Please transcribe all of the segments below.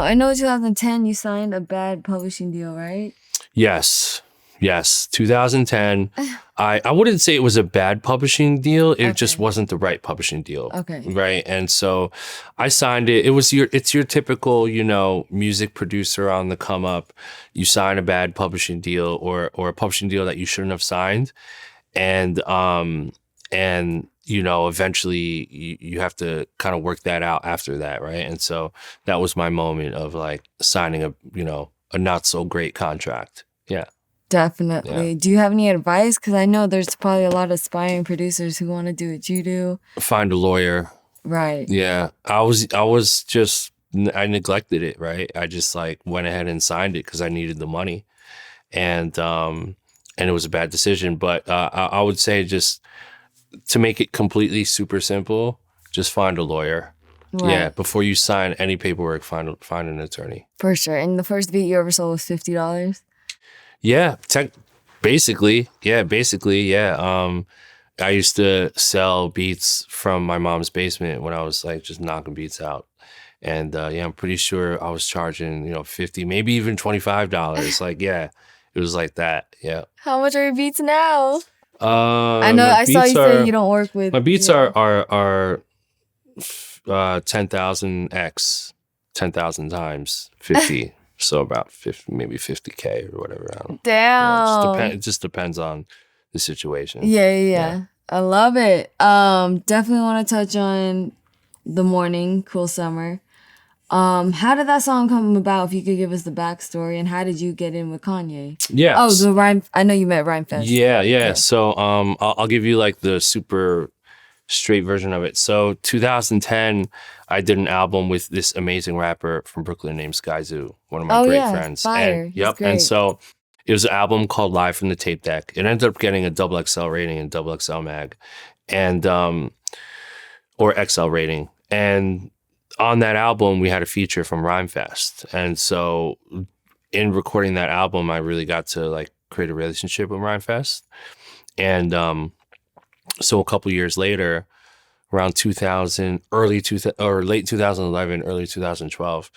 I know 2010 you signed a bad publishing deal, right? Yes. 2010. I wouldn't say it was a bad publishing deal. It just wasn't the right publishing deal. Okay. Right. And so I signed it. It's your typical, music producer on the come up. You sign a bad publishing deal or a publishing deal that you shouldn't have signed. And eventually you have to kind of work that out after that. Right. And so that was my moment of like signing a not so great contract. Yeah. Definitely. Yeah. Do you have any advice? Because I know there's probably a lot of aspiring producers who want to do what you do. Find a lawyer. Right. Yeah. I neglected it, right? I just like went ahead and signed it because I needed the money. And it was a bad decision. But I would say just to make it completely super simple, just find a lawyer. Right. Yeah. Before you sign any paperwork, find an attorney. For sure. And the first beat you ever sold was $50? Yeah, basically. I used to sell beats from my mom's basement when I was like just knocking beats out. And I'm pretty sure I was charging, $50, maybe even $25. Like, yeah, it was like that. Yeah. How much are your beats now? I know I saw you say you don't work with. My beats are 10,000x, 10,000 times 50. So about 50, maybe 50K or whatever. Damn. It just depends on the situation. Yeah. I love it. Definitely want to touch on The Morning, Cool Summer. How did that song come about? If you could give us the backstory, and how did you get in with Kanye? Yeah. Oh, the Rhyme. I know you met Rhyme Fest. Yeah. So I'll give you like the super straight version of it. So 2010, I did an album with this amazing rapper from Brooklyn named Skyzoo, one of my great friends. Fire. And so it was an album called Live from the Tape Deck. It ended up getting a XXL rating in XXL Mag, and or XL rating. And on that album, we had a feature from Rhymefest. And so in recording that album, I really got to like create a relationship with Rhymefest. And so a couple years later, around late 2011, early 2012,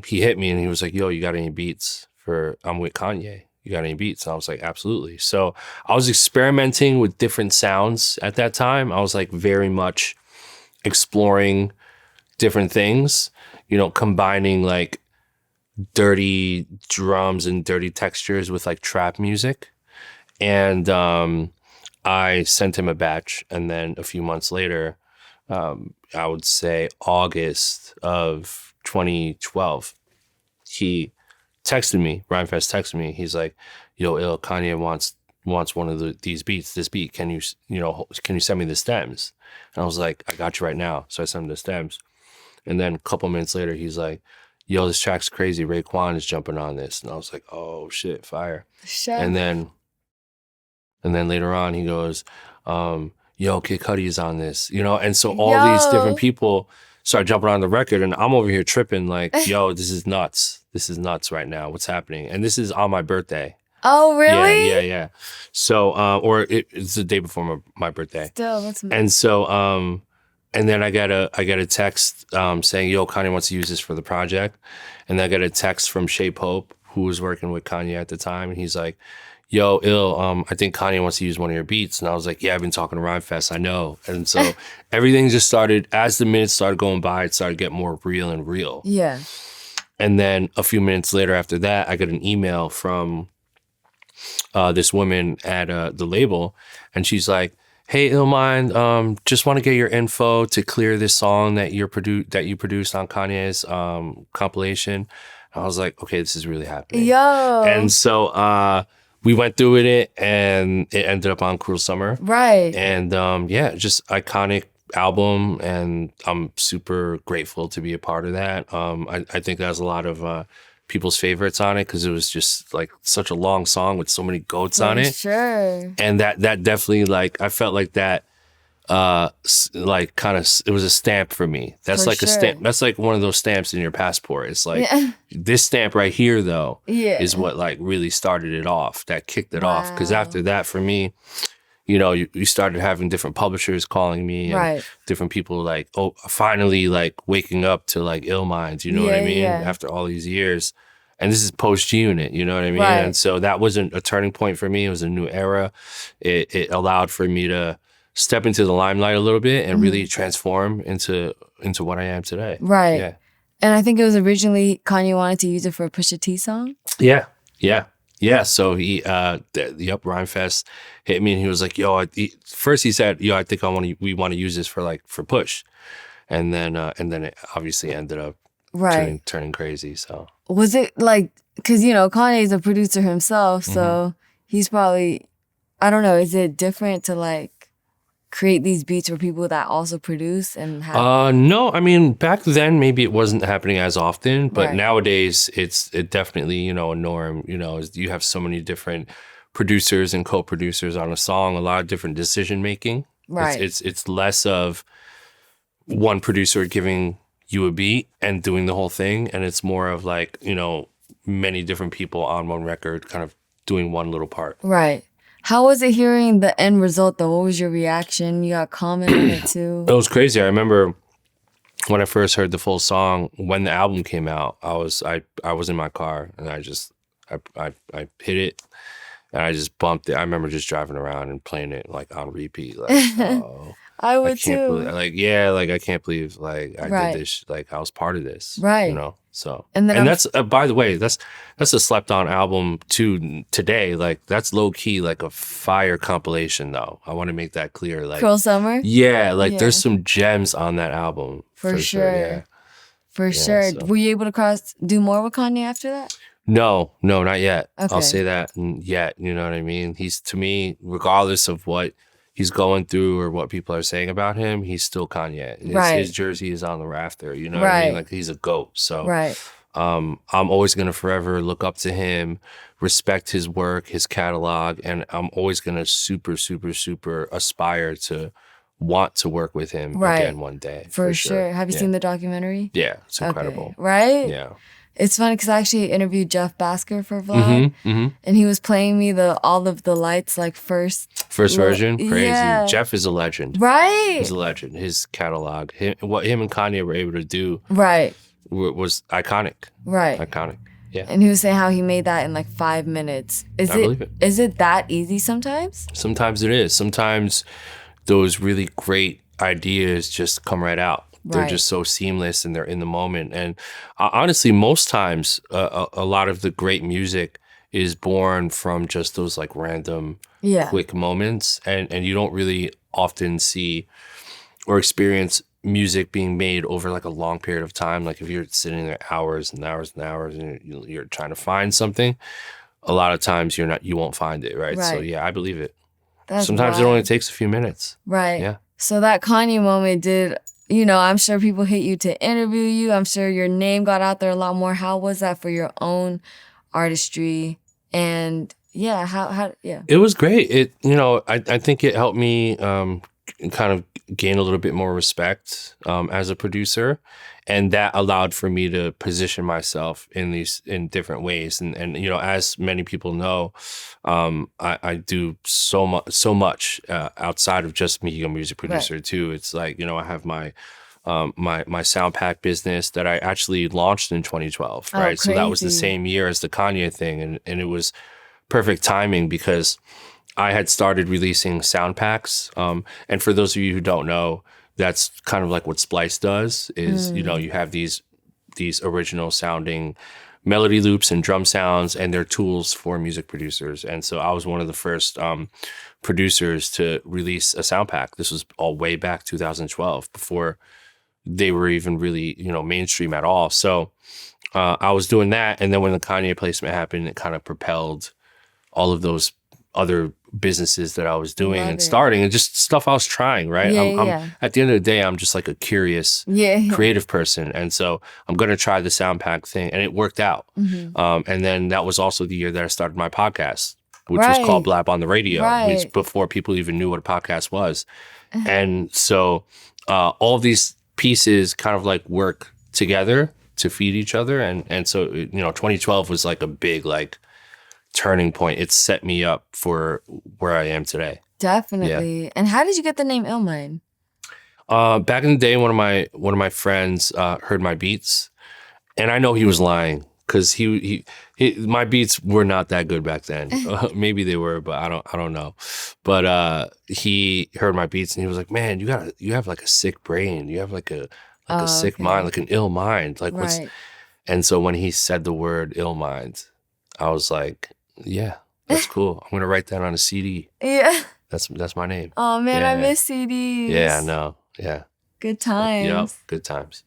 he hit me and he was like, "Yo, you got any beats I'm with Kanye? You got any beats?" And I was like, "Absolutely." So I was experimenting with different sounds at that time. I was like very much exploring different things, combining like dirty drums and dirty textures with like trap music. And I sent him a batch, and then a few months later, I would say August of 2012, he texted me, Rhymefest texted me. He's like, "Yo, Kanye wants one of these beats, this beat. Can you send me the stems?" And I was like, "I got you right now." So I sent him the stems. And then a couple minutes later, he's like, "Yo, this track's crazy. Raekwon is jumping on this." And I was like, "Oh shit, fire." Sure. And then later on, he goes, "Yo, Kid Cudi is on this," And so all these different people start jumping on the record, and I'm over here tripping like, "Yo, this is nuts. This is nuts right now. What's happening?" And this is on my birthday. Oh, really? Yeah. So, or it's the day before my birthday. Still, that's amazing. And so, and then I got a text saying, "Yo, Kanye wants to use this for the project," and I got a text from Shay Pope, who was working with Kanye at the time, and he's like, "Yo, I think Kanye wants to use one of your beats." And I was like, "Yeah, I've been talking to Rhymefest, I know." And so everything just started, as the minutes started going by, it started getting more real and real. Yeah. And then a few minutes later after that, I got an email from this woman at the label, and she's like, "Hey, Illmind, just want to get your info to clear this song that you produced on Kanye's compilation." And I was like, "Okay, this is really happening." Yo. And so we went through with it, and it ended up on Cruel Summer. Right. And just iconic album, and I'm super grateful to be a part of that. I think there's a lot of people's favorites on it because it was just like such a long song with so many goats on it. Sure. And that definitely, like, I felt like that like kind of, it was a stamp for me. That's a stamp. That's like one of those stamps in your passport. It's like this stamp right here though is what like really started it off, that kicked it off. Because after that, for me, you started having different publishers calling me and Right. different people like, oh, finally like waking up to like Illmind, you know what I Yeah, mean? yeah. After all these years. And this is post G-Unit, you know what I mean? Right. And so that wasn't a turning point for me. It was a new era. It allowed for me to step into the limelight a little bit and really transform into what I am today. Right. Yeah. And I think it was originally Kanye wanted to use it for a Pusha T song. Yeah. Yeah. Yeah. So he, the Up Rhyme Fest hit me and he was like, yo, first he said, yo, I think we want to use this for Push. And then it obviously ended up Right. turning crazy. So Was it like, because, Kanye's a producer himself, so he's probably, I don't know, is it different to like create these beats for people that also produce and have? No, I mean, back then maybe it wasn't happening as often, but Right. nowadays it definitely, a norm, you have so many different producers and co-producers on a song, a lot of different decision making. Right. It's less of one producer giving you a beat and doing the whole thing, and it's more of like, many different people on one record kind of doing one little part. Right. How was it hearing the end result though? What was your reaction? You got comment on it too? It was crazy. I remember when I first heard the full song, when the album came out, I was in my car and I hit it and I just bumped it. I remember just driving around and playing it like on repeat. Like, oh, I would can't too. believe, like, yeah, like I can't believe like I Right. did this, like I was part of this. Right. So And then that's by the way, that's a slept on album too today. Like that's low key like a fire compilation though. I want to make that clear. Like Cruel Summer? yeah, like Yeah. there's some gems on that album. For sure. Yeah. For sure. so- Were you able to do more with Kanye after that? No, not yet. Okay. I'll say that yet. You know what I mean? He's, to me, regardless of what he's going through or what people are saying about him, he's still Kanye. Right. His jersey is on the rafter. You know what I mean? Right. Like he's a GOAT. So Right. I'm always gonna forever look up to him, respect his work, his catalog, and I'm always gonna super, super, super aspire to want to work with him Right. again one day. For sure. Have you seen the documentary? Yeah, it's incredible. Okay. Right? Yeah. It's funny because I actually interviewed Jeff Basker for Vlog, and he was playing me all of the lights like first. First version, crazy. Yeah. Jeff is a legend. Right. He's a legend. His catalog, what him and Kanye were able to do, Right. was iconic. Right. Iconic. Yeah. And he was saying how he made that in like 5 minutes. I believe it. Is it that easy sometimes? Sometimes it is. Sometimes those really great ideas just come right out. They're Right. just so seamless and they're in the moment. And honestly, most times, a lot of the great music is born from just those like random, Yeah. quick moments. And you don't really often see or experience music being made over like a long period of time. Like if you're sitting there hours and hours and hours and you're trying to find something, a lot of times you won't find it. Right. So Right. yeah, I believe it. That's Sometimes it wild. only takes a few minutes. Right. Yeah. So that Kanye moment did, I'm sure people hit you to interview you. I'm sure your name got out there a lot more. How was that for your own artistry? And yeah, how yeah. It was great. I think it helped me kind of gain a little bit more respect as a producer, and that allowed for me to position myself in different ways. And as many people know, I do so much outside of just being a music producer too. It's like I have my my sound pack business that I actually launched in 2012. Right, so that was the crazy. same year as the Kanye thing, and it was perfect timing because I had started releasing sound packs. And for those of you who don't know, that's kind of like what Splice does is, you have these original sounding melody loops and drum sounds, and they're tools for music producers. And so I was one of the first producers to release a sound pack. This was all way back 2012, before they were even really, mainstream at all. So I was doing that. And then when the Kanye placement happened, it kind of propelled all of those other businesses that I was doing Love and it. starting, and just stuff I was trying, right? Yeah, I'm yeah. at the end of the day, I'm just like a curious, Yeah. creative person. And so I'm going to try the sound pack thing. And it worked out. And then that was also the year that I started my podcast, which was called Right. Blap on the Radio, which Right. before people even knew what a podcast was. And so all of these pieces kind of like work together to feed each other. And so, 2012 was like a big, like, turning point. It set me up for where I am today. Definitely. And how did you get the name Illmind? Back in the day, one of my friends heard my beats, and I know he was lying because my beats were not that good back then. Maybe they were, but I don't know. But he heard my beats and he was like, "Man, you have like a sick brain. You have like a sick mind, like an ill mind. Like what's?" Right. And so when he said the word ill mind, I was like, "Yeah, that's cool. I'm gonna write that on a CD. Yeah. That's my name." Oh man, I Yeah. miss CDs. Yeah, I know. Yeah. Good Yep. times. Good times.